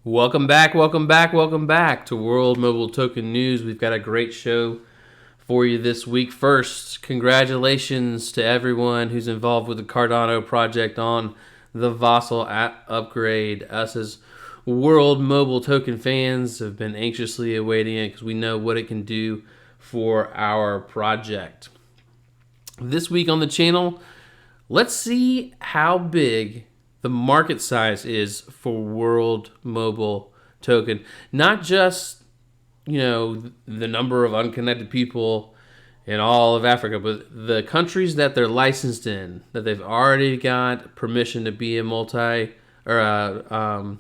Welcome back, welcome back, welcome back to World Mobile Token News. We've got a great show for you this week. First, congratulations to everyone who's involved with the Cardano project on the Vassal app upgrade. Us as World Mobile Token fans have been anxiously awaiting it because we know what it can do for our project. This week on the channel, let's see how big the market size is for World Mobile Token. Not just, the number of unconnected people in all of Africa, but the countries that they're licensed in, that they've already got permission to be a a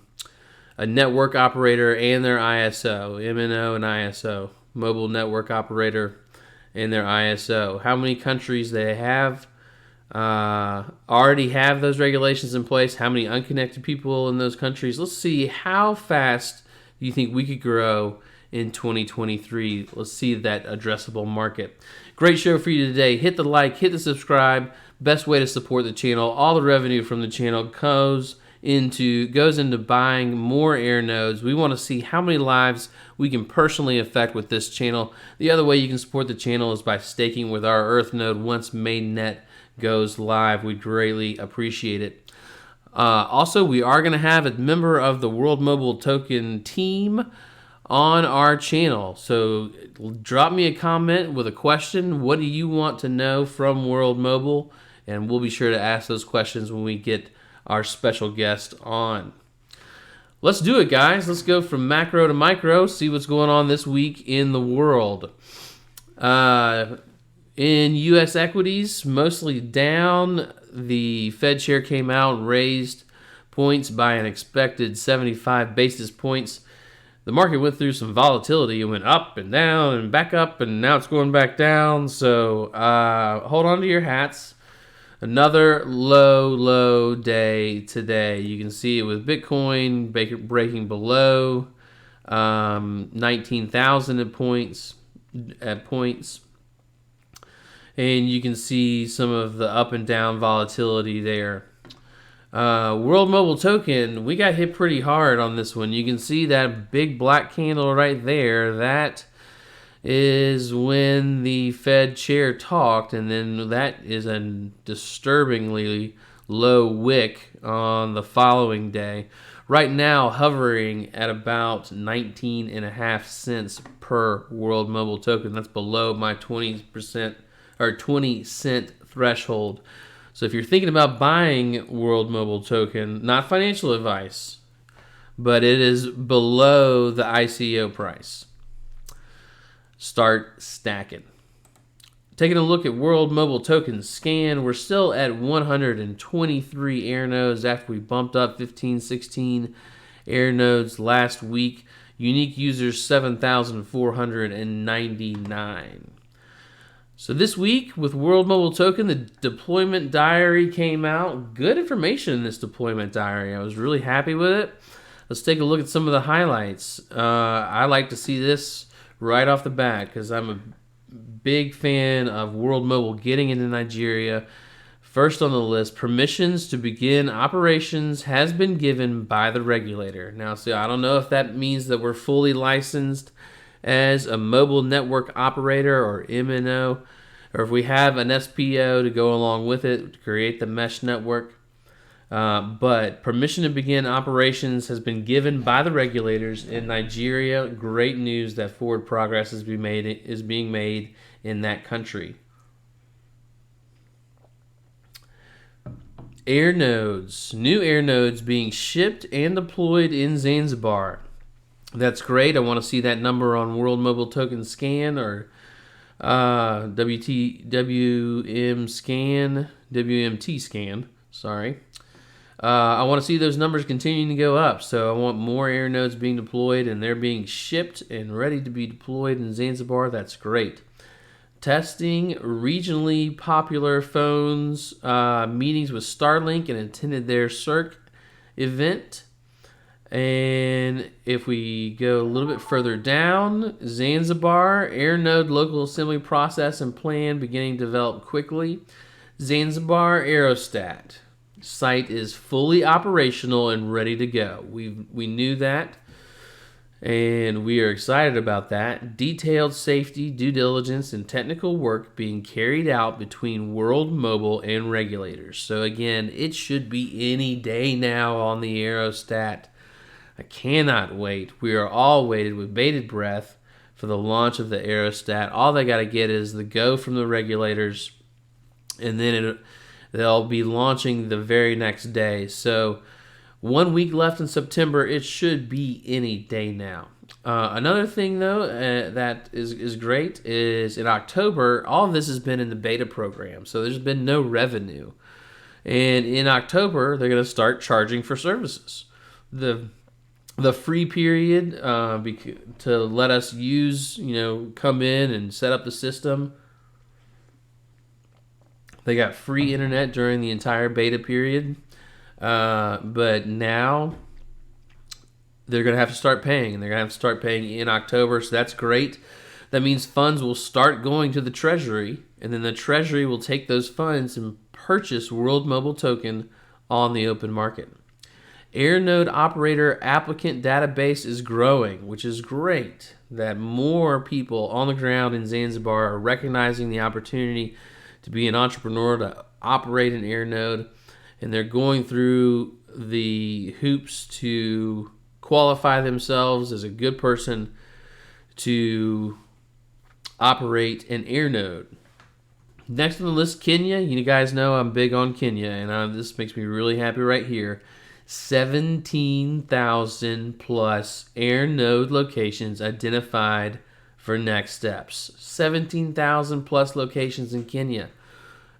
network operator and their ISO, MNO and ISO, mobile network operator and their ISO. How many countries they have already have those regulations in place, how many unconnected people in those countries. Let's see how fast you think we could grow in 2023. Let's see that addressable market. Great show for you today. Hit the like, hit the subscribe. Best way to support the channel. All the revenue from the channel goes into buying more air nodes. We want to see how many lives we can personally affect with this channel. The other way you can support the channel is by staking with our Earth node once mainnet goes live. We greatly appreciate it. Also, we are going to have a member of the World Mobile Token team on our channel. So drop me a comment with a question. What do you want to know from World Mobile? And we'll be sure to ask those questions when we get our special guest on. Let's do it, guys. Let's go from macro to micro, see what's going on this week in the world. In U.S. equities, mostly down. The Fed chair came out and raised points by an expected 75 basis points. The market went through some volatility. It went up and down and back up, and now it's going back down. So hold on to your hats. Another low day today. You can see it with Bitcoin breaking below 19,000 at points. And you can see some of the up and down volatility there. World Mobile Token, we got hit pretty hard on this one. You can see that big black candle right there. That is when the Fed chair talked, and then that is a disturbingly low wick on the following day. Right now, hovering at about 19.5 cents per World Mobile Token. That's below my 20% or 20 cent threshold. So if you're thinking about buying World Mobile Token, not financial advice, but it is below the ICO price. Start stacking. Taking a look at World Mobile Token scan, we're still at 123 air nodes after we bumped up 15, 16 air nodes last week. Unique users 7,499. So this week with World Mobile Token, the deployment diary came out. Good information in this deployment diary. I was really happy with it. Let's take a look at some of the highlights. I like to see this right off the bat because I'm a big fan of World Mobile getting into Nigeria. First on the list, permissions to begin operations has been given by the regulator. Now, see, I don't know if that means that we're fully licensed as a mobile network operator or MNO, or if we have an SPO to go along with it to create the mesh network. But permission to begin operations has been given by the regulators in Nigeria. Great news that forward progress is being made in that country. Air nodes. New air nodes being shipped and deployed in Zanzibar. That's great. I want to see that number on World Mobile Token Scan or WMT Scan. Sorry. I want to see those numbers continuing to go up. So I want more air nodes being deployed, and they're being shipped and ready to be deployed in Zanzibar. That's great. Testing regionally popular phones, meetings with Starlink, and attended their CIRC event. And if we go a little bit further down, Zanzibar, air node local assembly process and plan beginning to develop quickly. Zanzibar Aerostat. site is fully operational and ready to go. We knew that, and we are excited about that. Detailed safety, due diligence, and technical work being carried out between World Mobile and regulators. So again, it should be any day now on the aerostat. I cannot wait. We are all waited with bated breath for the launch of the aerostat. All they got to get is the go from the regulators, and then they'll be launching the very next day. So 1 week left in September. It should be any day now. Another thing, though, that is great is in October, all of this has been in the beta program, so there's been no revenue. And in October, they're going to start charging for services. The free period to let us use, come in and set up the system. They got free internet during the entire beta period. But now they're going to have to start paying, and they're going to have to start paying in October, so that's great. That means funds will start going to the Treasury, and then the Treasury will take those funds and purchase World Mobile Token on the open market. AirNode operator applicant database is growing, which is great that more people on the ground in Zanzibar are recognizing the opportunity to be an entrepreneur, to operate an AirNode, and they're going through the hoops to qualify themselves as a good person to operate an AirNode. Next on the list, Kenya. You guys know I'm big on Kenya, and this makes me really happy right here. 17,000 plus AirNode locations identified for next steps. 17,000 plus locations in Kenya.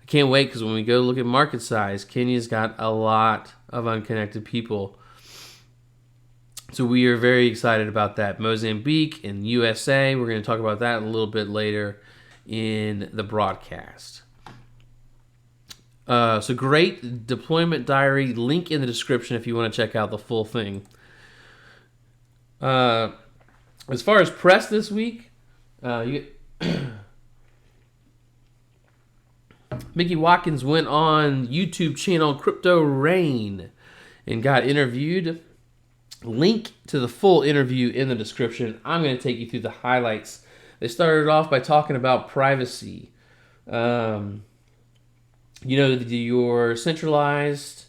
I can't wait, because when we go look at market size, Kenya's got a lot of unconnected people. So we are very excited about that. Mozambique and USA, we're going to talk about that a little bit later in the broadcast. So great deployment diary, link in the description if you want to check out the full thing. As far as press this week, Mickey Watkins went on YouTube channel Crypto Rain and got interviewed. Link to the full interview in the description. I'm going to take you through the highlights. They started off by talking about privacy. Your centralized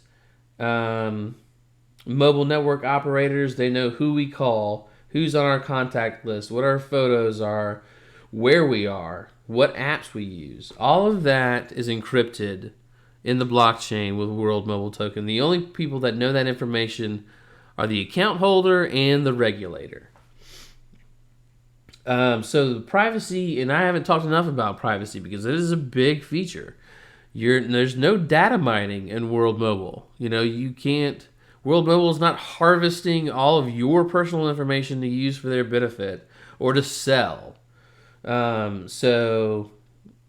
mobile network operators, they know who we call, who's on our contact list, what our photos are, where we are, what apps we use. All of that is encrypted in the blockchain with World Mobile Token. The only people that know that information are the account holder and the regulator. So the privacy, and I haven't talked enough about privacy because it is a big feature. There's no data mining in World Mobile. You can't. World Mobile is not harvesting all of your personal information to use for their benefit or to sell. So,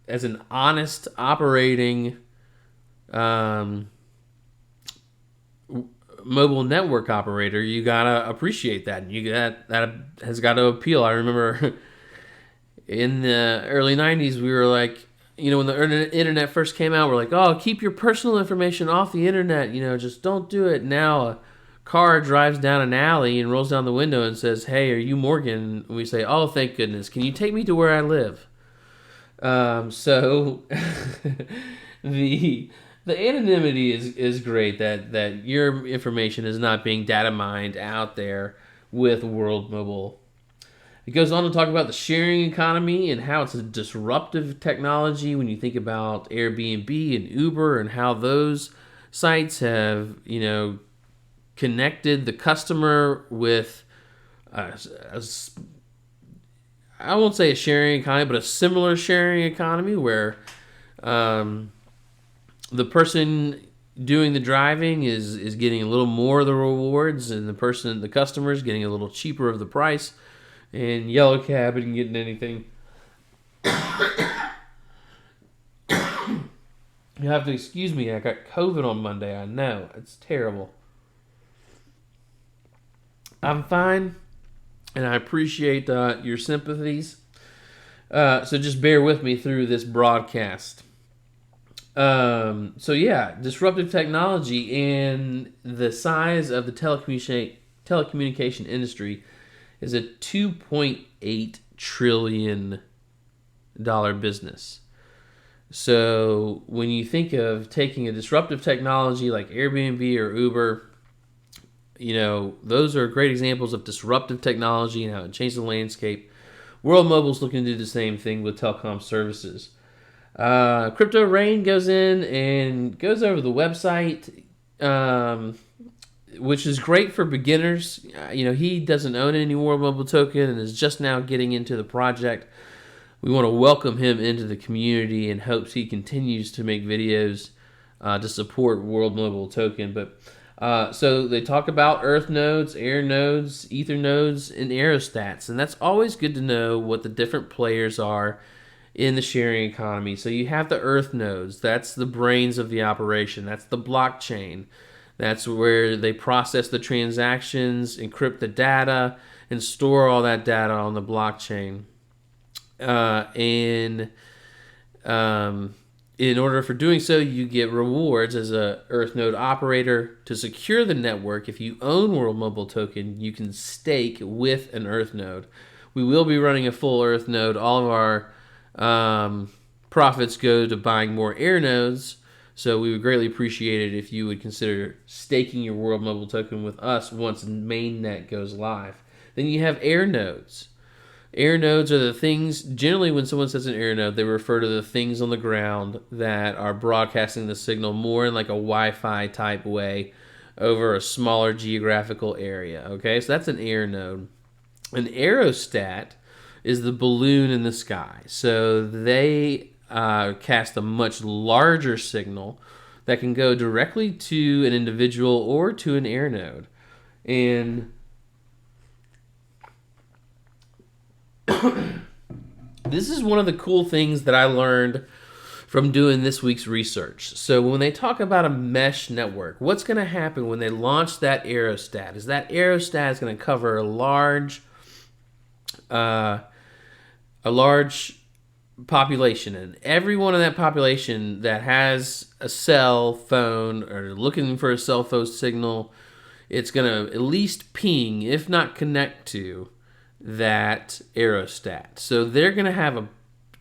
as an honest operating mobile network operator, you gotta appreciate that. That has got to appeal. I remember in the early '90s, we were like, when the internet first came out, we're like, oh, keep your personal information off the internet. Just don't do it. Now a car drives down an alley and rolls down the window and says, hey, are you Morgan? And we say, oh, thank goodness. Can you take me to where I live? So the anonymity is great, that your information is not being data mined out there with World Mobile. It goes on to talk about the sharing economy and how it's a disruptive technology when you think about Airbnb and Uber and how those sites have, connected the customer with, I won't say a sharing economy, but a similar sharing economy where the person doing the driving is getting a little more of the rewards, and the customer is getting a little cheaper of the price. And Yellow Cab isn't getting anything. You have to excuse me. I got COVID on Monday. I know. It's terrible. I'm fine, and I appreciate your sympathies. So just bear with me through this broadcast. So yeah, disruptive technology and the size of the telecommunication industry is a $2.8 trillion business. So when you think of taking a disruptive technology like Airbnb or Uber, those are great examples of disruptive technology and how it changed the landscape. World Mobile's looking to do the same thing with telecom services. Crypto Rain goes in and goes over the website, which is great for beginners. He doesn't own any World Mobile token and is just now getting into the project. We want to welcome him into the community and hopes he continues to make videos to support World Mobile token. But so they talk about Earth nodes, Air nodes, Ether nodes, and aerostats, and that's always good to know what the different players are in the sharing economy. So you have the Earth nodes. That's the brains of the operation. That's the blockchain. That's where they process the transactions, encrypt the data, and store all that data on the blockchain. And in order for doing so, you get rewards as a Earth node operator. To secure the network, if you own World Mobile token, you can stake with an Earth node. We will be running a full Earth node. All of our profits go to buying more Air nodes. So we would greatly appreciate it if you would consider staking your World Mobile token with us once mainnet goes live. Then you have Air nodes. Air nodes are the things, generally when someone says an air node, they refer to the things on the ground that are broadcasting the signal more in like a Wi-Fi type way over a smaller geographical area. Okay, so that's an air node. An aerostat is the balloon in the sky. So they cast a much larger signal that can go directly to an individual or to an air node. And this is one of the cool things that I learned from doing this week's research. So when they talk about a mesh network, what's going to happen when they launch that aerostat is that aerostat is going to cover a large population, and everyone in that population that has a cell phone or looking for a cell phone signal, it's going to at least ping, if not connect to, that aerostat. So they're going to have a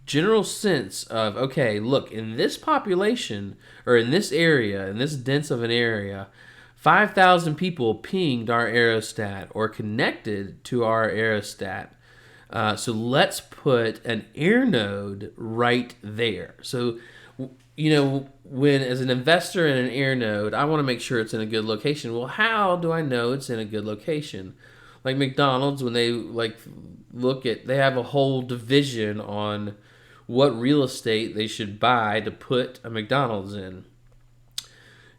general sense of, okay, look, in this population or in this area, in this dense of an area, 5,000 people pinged our aerostat or connected to our aerostat. So let's put an air node right there. So, when as an investor in an air node, I want to make sure it's in a good location. Well, how do I know it's in a good location? Like McDonald's, when they they have a whole division on what real estate they should buy to put a McDonald's in.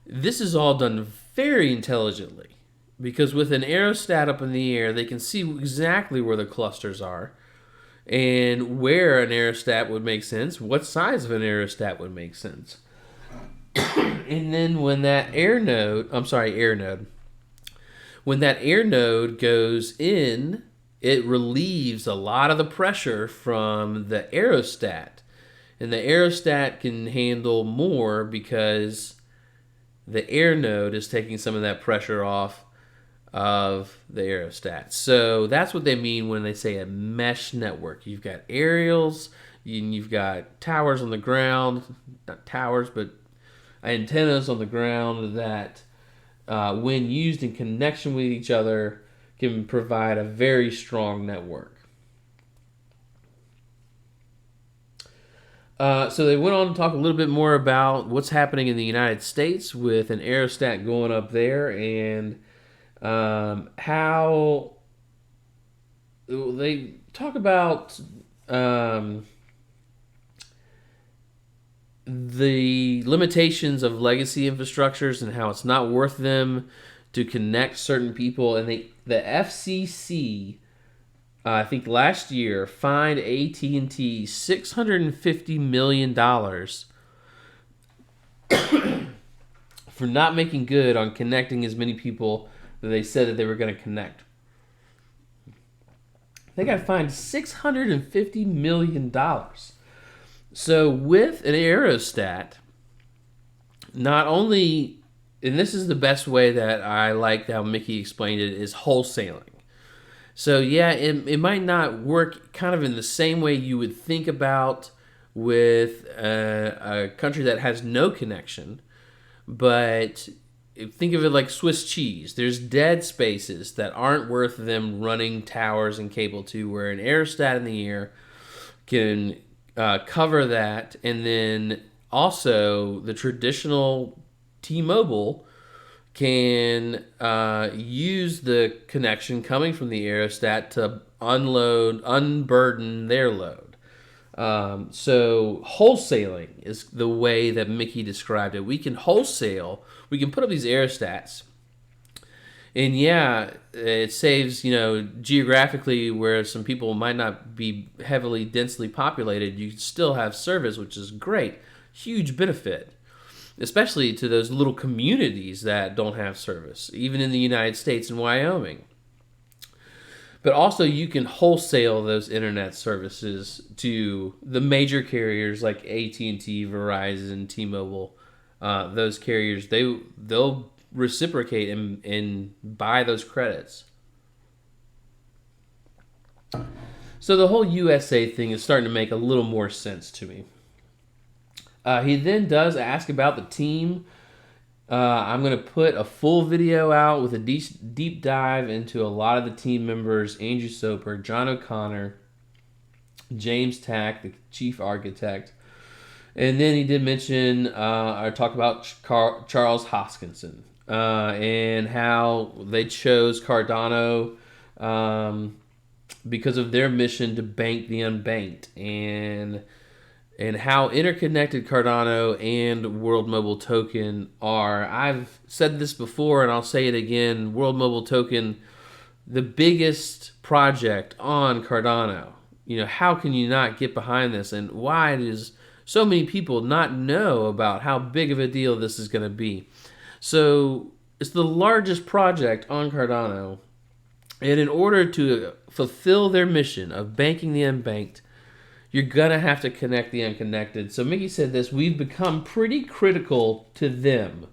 This is all done very intelligently because with an aerostat up in the air, they can see exactly where the clusters are and where an aerostat would make sense, what size of an aerostat would make sense. And then when that air node, when that air node goes in, it relieves a lot of the pressure from the aerostat. And the aerostat can handle more because the air node is taking some of that pressure off of the aerostat. So that's what they mean when they say a mesh network. You've got aerials, you've got towers on the ground, not towers, but antennas on the ground that when used in connection with each other, can provide a very strong network. So they went on to talk a little bit more about what's happening in the United States with an aerostat going up there and how they talk about the limitations of legacy infrastructures and how it's not worth them to connect certain people. And the FCC, I think last year, fined AT&T $650 million for not making good on connecting as many people that they said that they were going to connect. They got fined $650 million. So with an aerostat, not only, and this is the best way that I like how Mickey explained it, is wholesaling. So yeah, it might not work kind of in the same way you would think about with a country that has no connection, but think of it like Swiss cheese. There's dead spaces that aren't worth them running towers and cable to, where an aerostat in the air can cover that, and then also the traditional T-Mobile can use the connection coming from the aerostat to unburden their load. So wholesaling is the way that Mickey described it. We can wholesale. We can put up these aerostats, and yeah, it saves, geographically where some people might not be heavily densely populated. You can still have service, which is great, huge benefit, especially to those little communities that don't have service, even in the United States and Wyoming. But also, you can wholesale those internet services to the major carriers like AT&T, Verizon, T-Mobile. Those carriers, they'll reciprocate and buy those credits. So the whole USA thing is starting to make a little more sense to me. He then does ask about the team. I'm going to put a full video out with a deep dive into a lot of the team members: Andrew Soper, John O'Connor, James Tack, the chief architect. And then he did mention or talk about Charles Hoskinson and how they chose Cardano because of their mission to bank the unbanked, and how interconnected Cardano and World Mobile Token are. I've said this before, and I'll say it again. World Mobile Token, the biggest project on Cardano. How can you not get behind this? And why does so many people not know about how big of a deal this is going to be? So it's the largest project on Cardano. And in order to fulfill their mission of banking the unbanked, you're going to have to connect the unconnected. So Mickey said this: we've become pretty critical to them.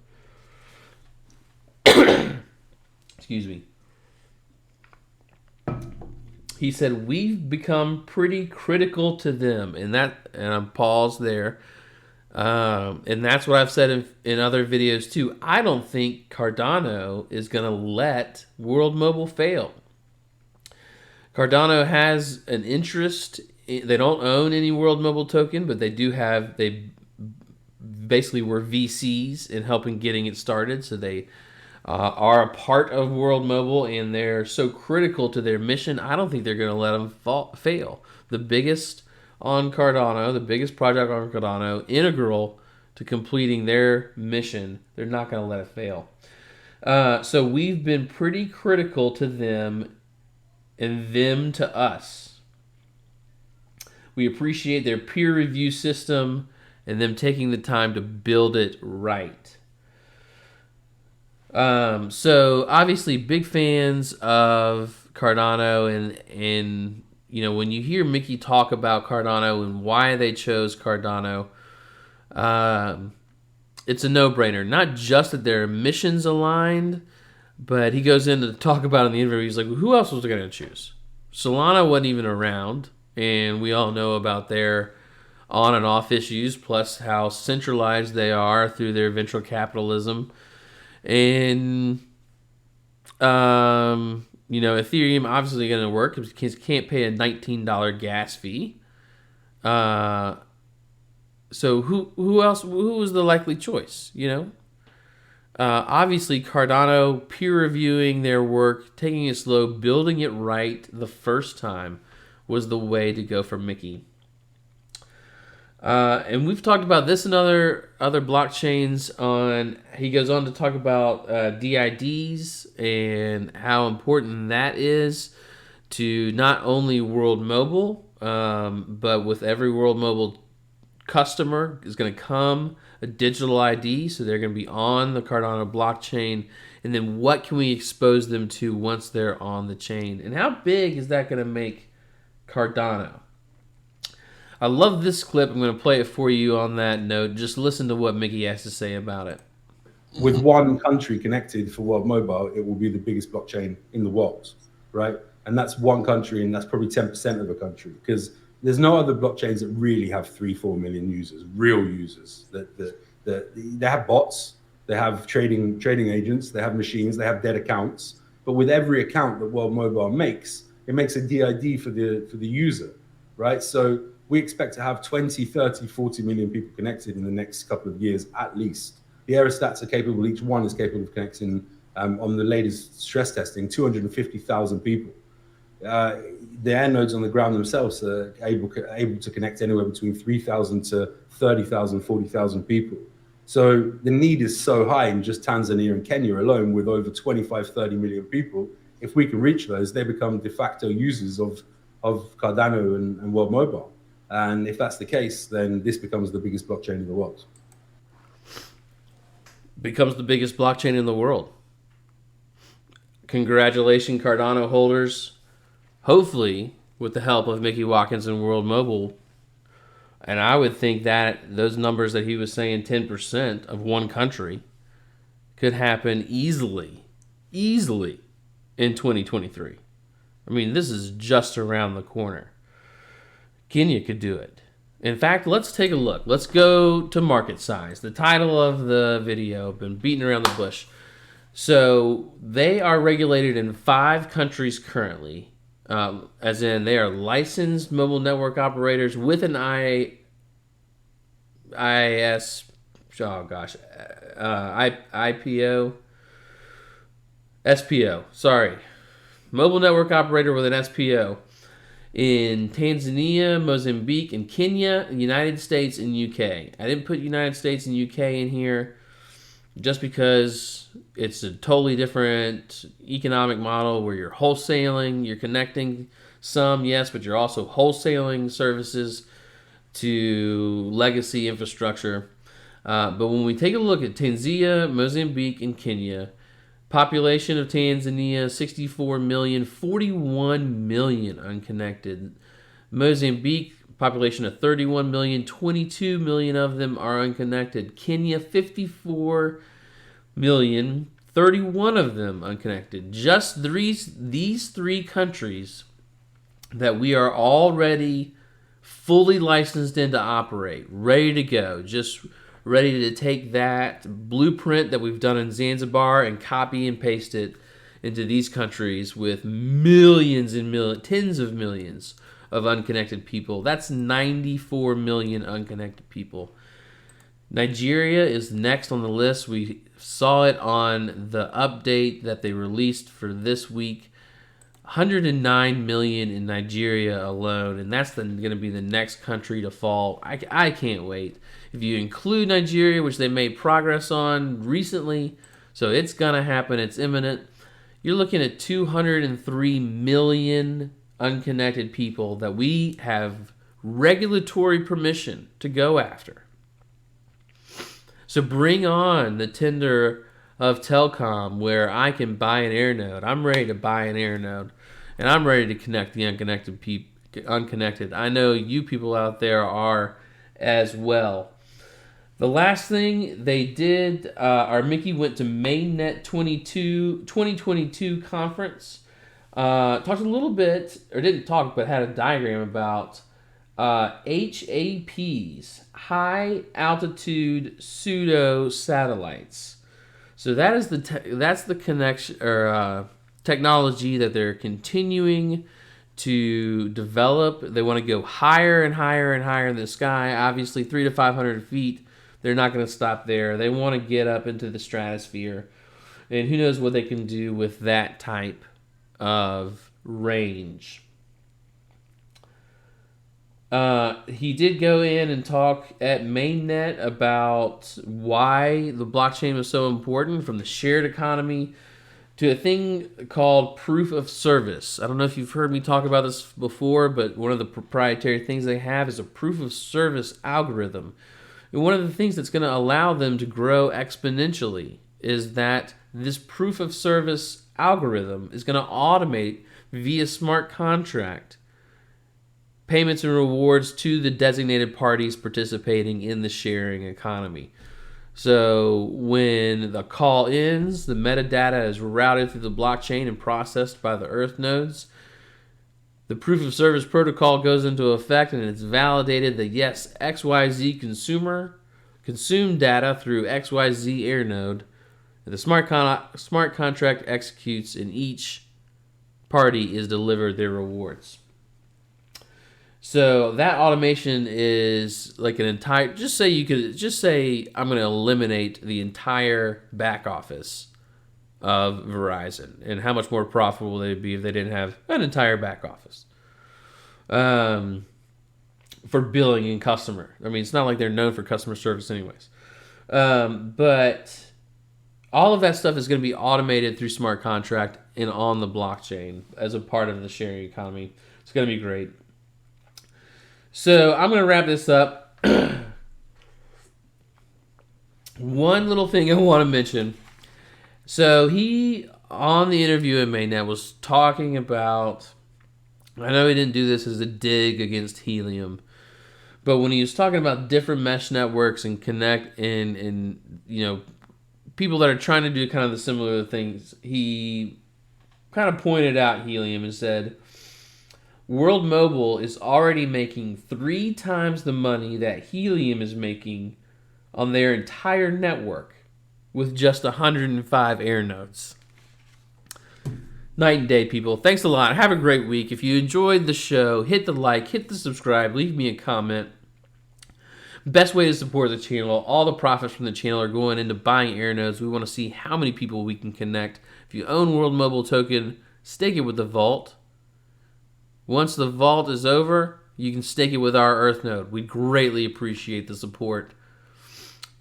Excuse me. He said, we've become pretty critical to them. And I'm paused there. And that's what I've said in other videos too. I don't think Cardano is going to let World Mobile fail. Cardano has an interest. They don't own any World Mobile Token, but they basically were VCs in helping getting it started. So they are a part of World Mobile, and they're so critical to their mission. I don't think they're going to let them fail. The biggest on Cardano, the biggest project on Cardano, integral to completing their mission. They're not going to let it fail. So we've been pretty critical to them and them to us. We appreciate their peer review system and them taking the time to build it right. So obviously big fans of Cardano, and when you hear Mickey talk about Cardano and why they chose Cardano, it's a no-brainer. Not just that their missions aligned, but he goes in to talk about in the interview. He's like, well, who else was going to choose? Solana wasn't even around, and we all know about their on and off issues, plus how centralized they are through their venture capitalism. And, Ethereum obviously going to work because you can't pay a $19 gas fee. So who else? Who was the likely choice? Obviously Cardano peer reviewing their work, taking it slow, building it right the first time was the way to go for Mickey. And we've talked about this in other blockchains. He goes on to talk about DIDs and how important that is to not only World Mobile, but with every World Mobile customer is going to come a digital ID, so they're going to be on the Cardano blockchain. And then what can we expose them to once they're on the chain? And how big is that going to make Cardano? I love this clip. I'm going to play it for you on that note. Just listen to what Mickey has to say about it. With one country connected for World Mobile, it will be the biggest blockchain in the world, right? And that's one country, and that's probably 10% of a country, because there's no other blockchains that really have 3-4 million users, real users. That they have bots, they have trading agents, they have machines, they have dead accounts. But with every account that World Mobile makes, it makes a DID for the user, right? So we expect to have 20, 30, 40 million people connected in the next couple of years at least. The aerostats are capable, each one is capable of connecting, on the latest stress testing, 250,000 people. Uh, the air nodes on the ground themselves are able to connect anywhere between 3,000 to 30,000, 40,000 people. So the need is so high in just Tanzania and Kenya alone, with over 25, 30 million people. If we can reach those, they become de facto users of Cardano and World Mobile. And if that's the case, then this becomes the biggest blockchain in the world. Becomes the biggest blockchain in the world. Congratulations, Cardano holders. Hopefully, with the help of Mickey Watkins and World Mobile. And I would think that those numbers that he was saying, 10% of one country, could happen easily in 2023. I mean, this is just around the corner. Kenya could do it. In fact, let's take a look. Let's go to market size. The title of the video, been beating around the bush. So they are regulated in 5 countries currently, as in they are licensed mobile network operators with an IPO, SPO. Sorry, mobile network operator with an SPO in Tanzania, Mozambique, and Kenya, United States, and UK. I didn't put United States and UK in here just because it's a totally different economic model where you're wholesaling, you're connecting some, yes, but you're also wholesaling services to legacy infrastructure. But when we take a look at Tanzania, Mozambique, and Kenya, population of Tanzania, 64 million, 41 million unconnected. Mozambique, population of 31 million, 22 million of them are unconnected. Kenya, 54 million, 31 of them unconnected. Just these 3 countries that we are already fully licensed in to operate, ready to go, just ready to take that blueprint that we've done in Zanzibar and copy and paste it into these countries with millions and tens of millions of unconnected people. That's 94 million unconnected people. Nigeria is next on the list. We saw it on the update that they released for this week. 109 million in Nigeria alone, and that's going to be the next country to fall. I can't wait. If you include Nigeria, which they made progress on recently, so it's going to happen, it's imminent, you're looking at 203 million unconnected people that we have regulatory permission to go after. So bring on the tender of telecom where I can buy an air node. I'm ready to buy an air node, and I'm ready to connect the unconnected. I know you people out there are as well. The last thing they did, our Mickey went to Mainnet 2022 conference. Talked a little bit, or didn't talk, but had a diagram about HAPs, high altitude pseudo satellites. So that is that's the connection or technology that they're continuing to develop. They want to go higher and higher and higher in the sky. Obviously, 300 to 500 feet. They're not going to stop there. They want to get up into the stratosphere, and who knows what they can do with that type of range. He did go in and talk at Mainnet about why the blockchain was so important, from the shared economy to a thing called proof of service. I don't know if you've heard me talk about this before, but one of the proprietary things they have is a proof of service algorithm. And one of the things that's going to allow them to grow exponentially is that this proof of service algorithm is going to automate via smart contract payments and rewards to the designated parties participating in the sharing economy. So when the call ends, the metadata is routed through the blockchain and processed by the Earth nodes. The proof of service protocol goes into effect, and it's validated that yes, XYZ consumer consumed data through XYZ air node. The smart contract executes, and each party is delivered their rewards. So that automation is like an entire. Just say I'm going to eliminate the entire back office of Verizon, and how much more profitable they'd be if they didn't have an entire back office for billing and customer. I mean, it's not like they're known for customer service, anyways. But all of that stuff is going to be automated through smart contract and on the blockchain as a part of the sharing economy. It's going to be great. So I'm going to wrap this up. One little thing I want to mention. So he, on the interview in Mainnet, was talking about, I know he didn't do this as a dig against Helium, but when he was talking about different mesh networks and connect and people that are trying to do kind of the similar things, he kind of pointed out Helium and said, World Mobile is already making 3 times the money that Helium is making on their entire network with just 105 air nodes. Night and day, people. Thanks a lot. Have a great week. If you enjoyed the show, hit the like, hit the subscribe, leave me a comment. Best way to support the channel. All the profits from the channel are going into buying air nodes. We want to see how many people we can connect. If you own World Mobile token, stake it with the vault. Once the vault is over, you can stake it with our Earth node. We greatly appreciate the support.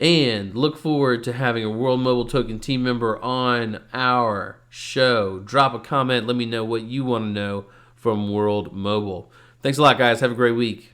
And look forward to having a World Mobile Token team member on our show. Drop a comment. Let me know what you want to know from World Mobile. Thanks a lot, guys. Have a great week.